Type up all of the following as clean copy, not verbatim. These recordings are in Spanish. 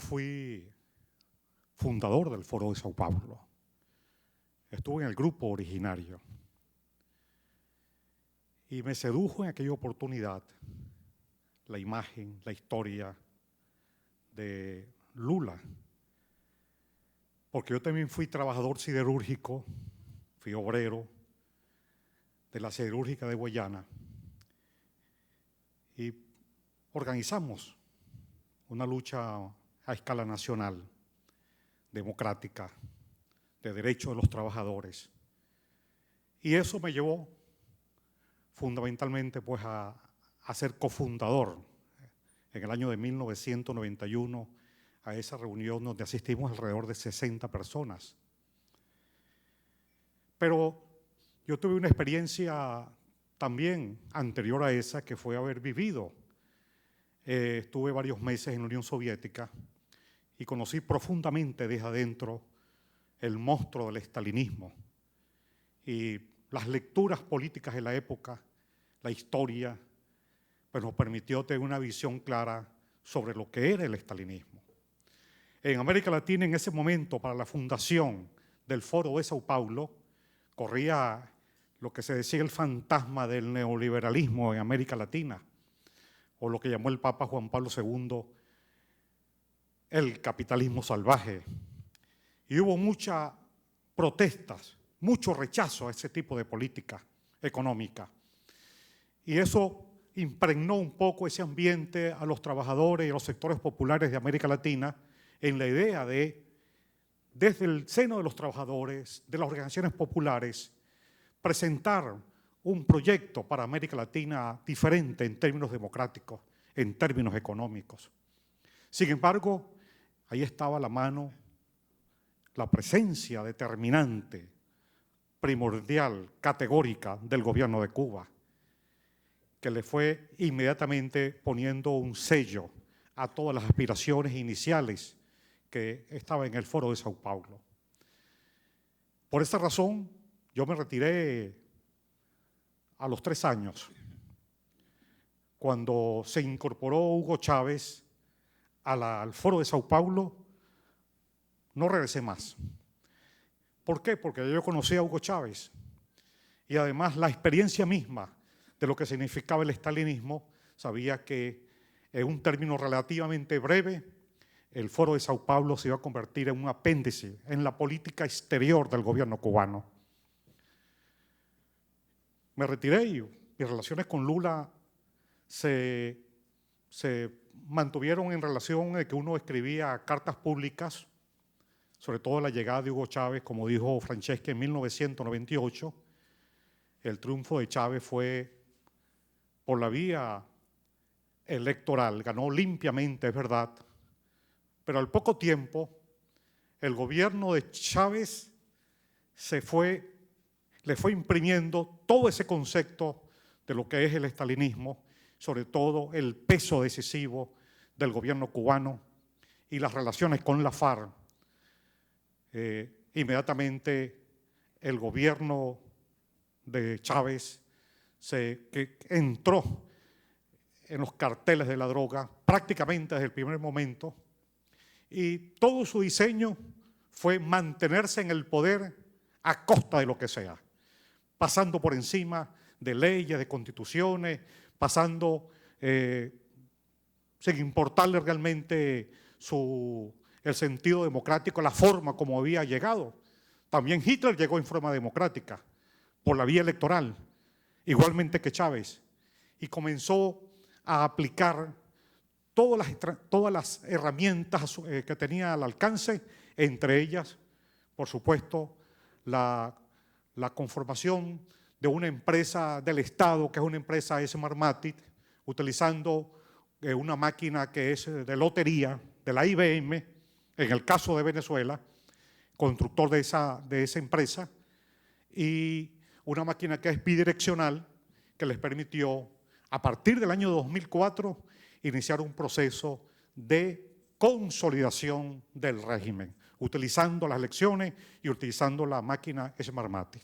fui fundador del Foro de Sao Paulo. Estuve en el grupo originario. Y me sedujo en aquella oportunidad la imagen, la historia de Lula. Porque yo también fui trabajador siderúrgico, fui obrero de la siderúrgica de Guayana. Y organizamos una lucha a escala nacional, democrática, de derechos de los trabajadores. Y eso me llevó fundamentalmente pues, a ser cofundador en el año de 1991 a esa reunión donde asistimos alrededor de 60 personas. Pero yo tuve una experiencia también anterior a esa, que fue haber vivido. Estuve varios meses en la Unión Soviética y conocí profundamente desde adentro el monstruo del estalinismo y las lecturas políticas de la época, la historia, pues nos permitió tener una visión clara sobre lo que era el estalinismo. En América Latina, en ese momento, para la fundación del Foro de Sao Paulo, corría lo que se decía el fantasma del neoliberalismo en América Latina, o lo que llamó el Papa Juan Pablo II el capitalismo salvaje. Y hubo muchas protestas, mucho rechazo a ese tipo de política económica. Y eso impregnó un poco ese ambiente a los trabajadores y a los sectores populares de América Latina en la idea de, desde el seno de los trabajadores, de las organizaciones populares, presentar un proyecto para América Latina diferente en términos democráticos, en términos económicos. Sin embargo, ahí estaba la mano, la presencia determinante, primordial, categórica del gobierno de Cuba, que le fue inmediatamente poniendo un sello a todas las aspiraciones iniciales que estaban en el Foro de Sao Paulo. Por esa razón, yo me retiré a los 3 años, cuando se incorporó Hugo Chávez al Foro de Sao Paulo. No regresé más. ¿Por qué? Porque yo conocí a Hugo Chávez y además la experiencia misma de lo que significaba el estalinismo, sabía que en un término relativamente breve el Foro de Sao Paulo se iba a convertir en un apéndice en la política exterior del gobierno cubano. Me retiré y mis relaciones con Lula se mantuvieron en relación de que uno escribía cartas públicas, sobre todo la llegada de Hugo Chávez, como dijo Franceschi en 1998. El triunfo de Chávez fue por la vía electoral, ganó limpiamente, es verdad, pero al poco tiempo el gobierno de Chávez le fue imprimiendo todo ese concepto de lo que es el estalinismo, sobre todo el peso decisivo del gobierno cubano y las relaciones con la FARC. Inmediatamente el gobierno de Chávez que entró en los carteles de la droga prácticamente desde el primer momento, y todo su diseño fue mantenerse en el poder a costa de lo que sea, pasando por encima de leyes, de constituciones, pasando sin importarle realmente el sentido democrático, la forma como había llegado. También Hitler llegó en forma democrática, por la vía electoral, igualmente que Chávez, y comenzó a aplicar todas las herramientas que tenía al alcance, entre ellas, por supuesto, la conformación de una empresa del Estado, que es una empresa Smartmatic, utilizando una máquina que es de lotería, de la IBM, en el caso de Venezuela, constructor de esa empresa, y una máquina que es bidireccional, que les permitió, a partir del año 2004, iniciar un proceso de consolidación del régimen, utilizando las elecciones y utilizando la máquina Smartmatic.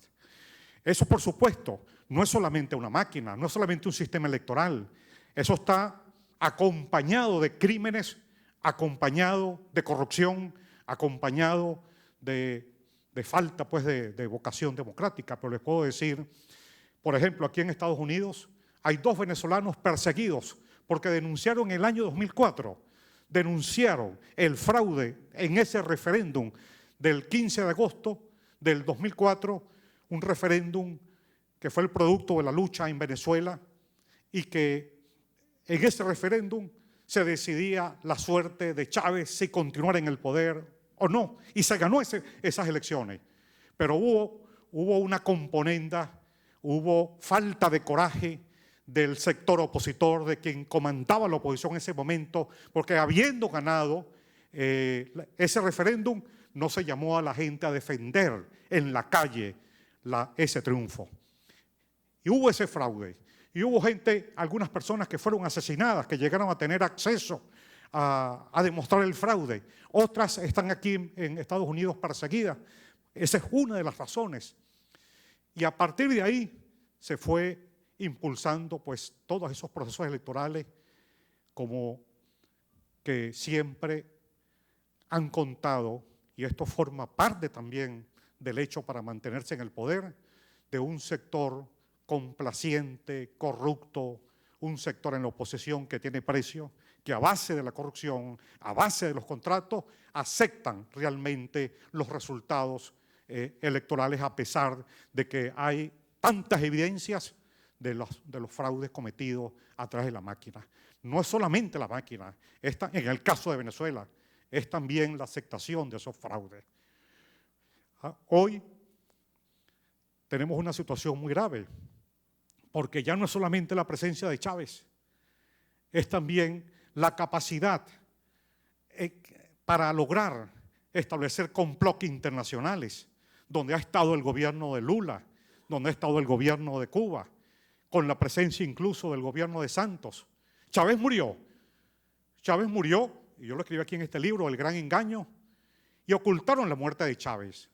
Eso, por supuesto, no es solamente una máquina, no es solamente un sistema electoral, eso está acompañado de crímenes acompañado de corrupción, acompañado de falta pues, de vocación democrática. Pero les puedo decir, por ejemplo, aquí en Estados Unidos hay 2 venezolanos perseguidos porque denunciaron en el año 2004, denunciaron el fraude en ese referéndum del 15 de agosto del 2004, un referéndum que fue el producto de la lucha en Venezuela y que en ese referéndum se decidía la suerte de Chávez si continuar en el poder o no, y se ganó esas elecciones. Pero hubo una componenda, hubo falta de coraje del sector opositor, de quien comandaba la oposición en ese momento, porque habiendo ganado ese referéndum, no se llamó a la gente a defender en la calle ese triunfo. Y hubo ese fraude. Y hubo gente, algunas personas que fueron asesinadas, que llegaron a tener acceso a demostrar el fraude. Otras están aquí en Estados Unidos perseguidas. Esa es una de las razones. Y a partir de ahí se fue impulsando pues, todos esos procesos electorales como que siempre han contado, y esto forma parte también del hecho para mantenerse en el poder, de un sector complaciente, corrupto, un sector en la oposición que tiene precio, que a base de la corrupción, a base de los contratos, aceptan realmente los resultados electorales a pesar de que hay tantas evidencias de los fraudes cometidos a través de la máquina. No es solamente la máquina, en el caso de Venezuela, es también la aceptación de esos fraudes. Hoy tenemos una situación muy grave, porque ya no es solamente la presencia de Chávez, es también la capacidad para lograr establecer complots internacionales, donde ha estado el gobierno de Lula, donde ha estado el gobierno de Cuba, con la presencia incluso del gobierno de Santos. Chávez murió, y yo lo escribí aquí en este libro, El Gran Engaño, y ocultaron la muerte de Chávez.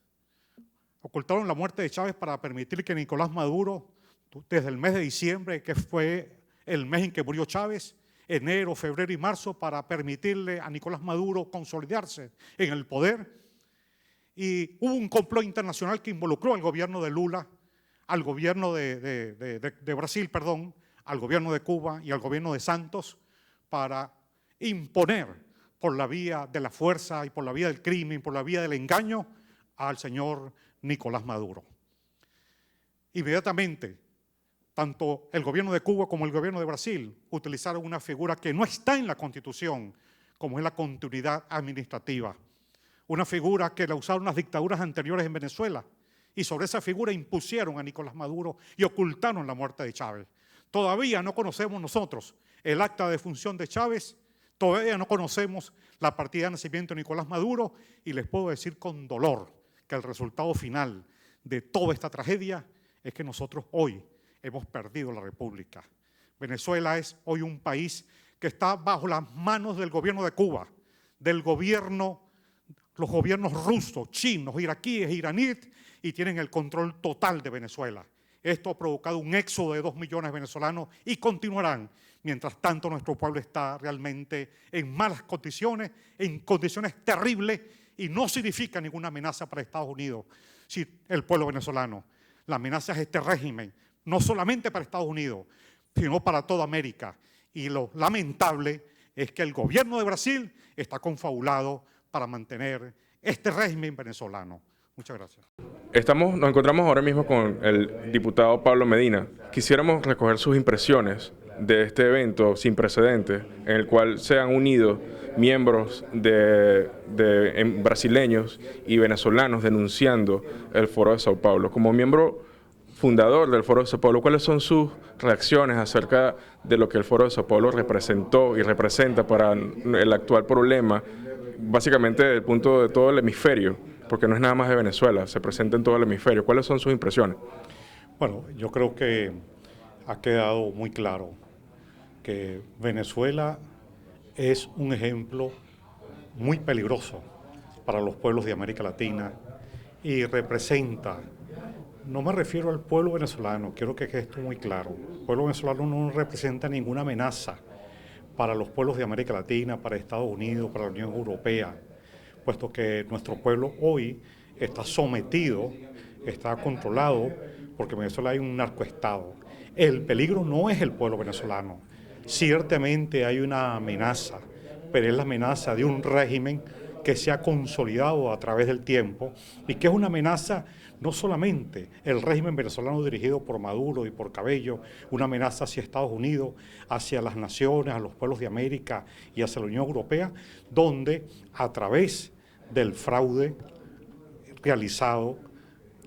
Ocultaron la muerte de Chávez para permitir que Nicolás Maduro, desde el mes de diciembre, que fue el mes en que murió Chávez, enero, febrero y marzo, para permitirle a Nicolás Maduro consolidarse en el poder. Y hubo un complot internacional que involucró al gobierno de Lula, al gobierno de Brasil, perdón, al gobierno de Cuba y al gobierno de Santos para imponer por la vía de la fuerza y por la vía del crimen, por la vía del engaño al señor Nicolás Maduro. Inmediatamente, tanto el gobierno de Cuba como el gobierno de Brasil utilizaron una figura que no está en la Constitución, como es la continuidad administrativa. Una figura que la usaron las dictaduras anteriores en Venezuela, y sobre esa figura impusieron a Nicolás Maduro y ocultaron la muerte de Chávez. Todavía no conocemos nosotros el acta de defunción de Chávez, todavía no conocemos la partida de nacimiento de Nicolás Maduro, y les puedo decir con dolor que el resultado final de toda esta tragedia es que nosotros hoy hemos perdido la República. Venezuela es hoy un país que está bajo las manos del gobierno de Cuba, los gobiernos rusos, chinos, iraquíes, iraníes, y tienen el control total de Venezuela. Esto ha provocado un éxodo de 2 millones de venezolanos y continuarán. Mientras tanto, nuestro pueblo está realmente en malas condiciones, en condiciones terribles, y no significa ninguna amenaza para Estados Unidos, si el pueblo venezolano. La amenaza es este régimen, no solamente para Estados Unidos, sino para toda América. Y lo lamentable es que el gobierno de Brasil está confabulado para mantener este régimen venezolano. Muchas gracias. Nos encontramos ahora mismo con el diputado Pablo Medina. Quisiéramos recoger sus impresiones de este evento sin precedentes, en el cual se han unido miembros brasileños y venezolanos denunciando el Foro de Sao Paulo. Como miembro fundador del Foro de Sao Paulo, ¿cuáles son sus reacciones acerca de lo que el Foro de Sao Paulo representó y representa para el actual problema, básicamente desde el punto de todo el hemisferio? Porque no es nada más de Venezuela, se presenta en todo el hemisferio. ¿Cuáles son sus impresiones? Bueno, yo creo que ha quedado muy claro que Venezuela es un ejemplo muy peligroso para los pueblos de América Latina y representa, no me refiero al pueblo venezolano, quiero que quede esto muy claro, el pueblo venezolano no representa ninguna amenaza para los pueblos de América Latina, para Estados Unidos, para la Unión Europea, puesto que nuestro pueblo hoy está sometido, está controlado, porque en Venezuela hay un narcoestado. El peligro no es el pueblo venezolano. Ciertamente hay una amenaza, pero es la amenaza de un régimen que se ha consolidado a través del tiempo y que es una amenaza no solamente el régimen venezolano dirigido por Maduro y por Cabello, una amenaza hacia Estados Unidos, hacia las naciones, a los pueblos de América y hacia la Unión Europea, donde a través del fraude realizado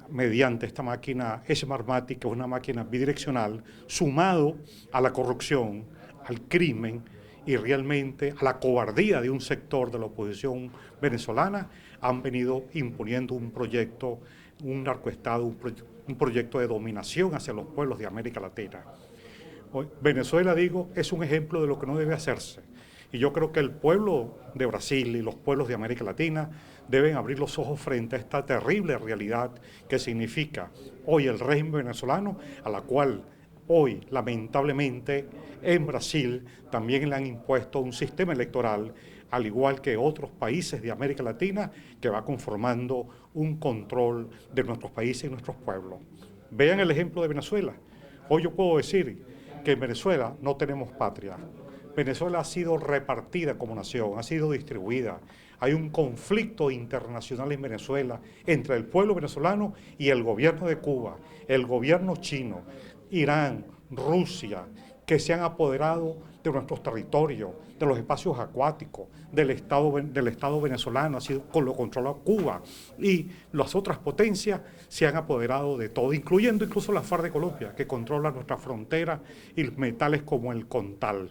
mediante esta máquina Smartmatic, que es una máquina bidireccional, sumado a la corrupción, al crimen y realmente a la cobardía de un sector de la oposición venezolana, han venido imponiendo un proyecto, un narcoestado, un proyecto de dominación hacia los pueblos de América Latina. Hoy, Venezuela, digo, es un ejemplo de lo que no debe hacerse. Y yo creo que el pueblo de Brasil y los pueblos de América Latina deben abrir los ojos frente a esta terrible realidad que significa hoy el régimen venezolano, a la cual hoy, lamentablemente, en Brasil también le han impuesto un sistema electoral, al igual que otros países de América Latina, que va conformando un control de nuestros países y nuestros pueblos. Vean el ejemplo de Venezuela. Hoy yo puedo decir que en Venezuela no tenemos patria. Venezuela ha sido repartida como nación, ha sido distribuida. Hay un conflicto internacional en Venezuela entre el pueblo venezolano y el gobierno de Cuba, el gobierno chino, Irán, Rusia, que se han apoderado de nuestros territorios, de los espacios acuáticos, del Estado venezolano, así lo controla Cuba, y las otras potencias se han apoderado de todo, incluyendo incluso la FARC de Colombia, que controla nuestra frontera y metales como el coltan.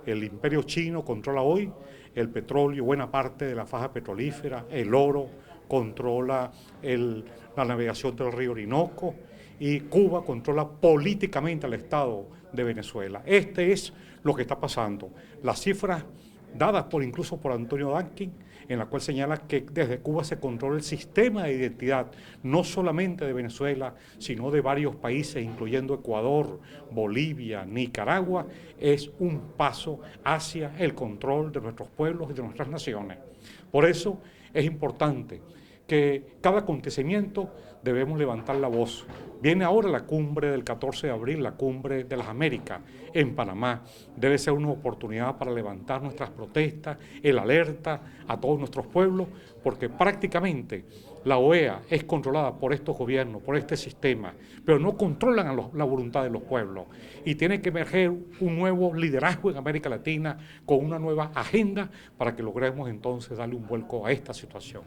El imperio chino controla hoy el petróleo, buena parte de la faja petrolífera, el oro, controla la navegación del río Orinoco, y Cuba controla políticamente al Estado de Venezuela. Este es lo que está pasando. Las cifras dadas incluso por Antonio Dankin, en la cual señala que desde Cuba se controla el sistema de identidad, no solamente de Venezuela, sino de varios países, incluyendo Ecuador, Bolivia, Nicaragua, es un paso hacia el control de nuestros pueblos y de nuestras naciones. Por eso es importante que cada acontecimiento debemos levantar la voz. Viene ahora la cumbre del 14 de abril, la cumbre de las Américas en Panamá. Debe ser una oportunidad para levantar nuestras protestas, el alerta a todos nuestros pueblos, porque prácticamente la OEA es controlada por estos gobiernos, por este sistema, pero no controlan la voluntad de los pueblos. Y tiene que emerger un nuevo liderazgo en América Latina con una nueva agenda para que logremos entonces darle un vuelco a esta situación.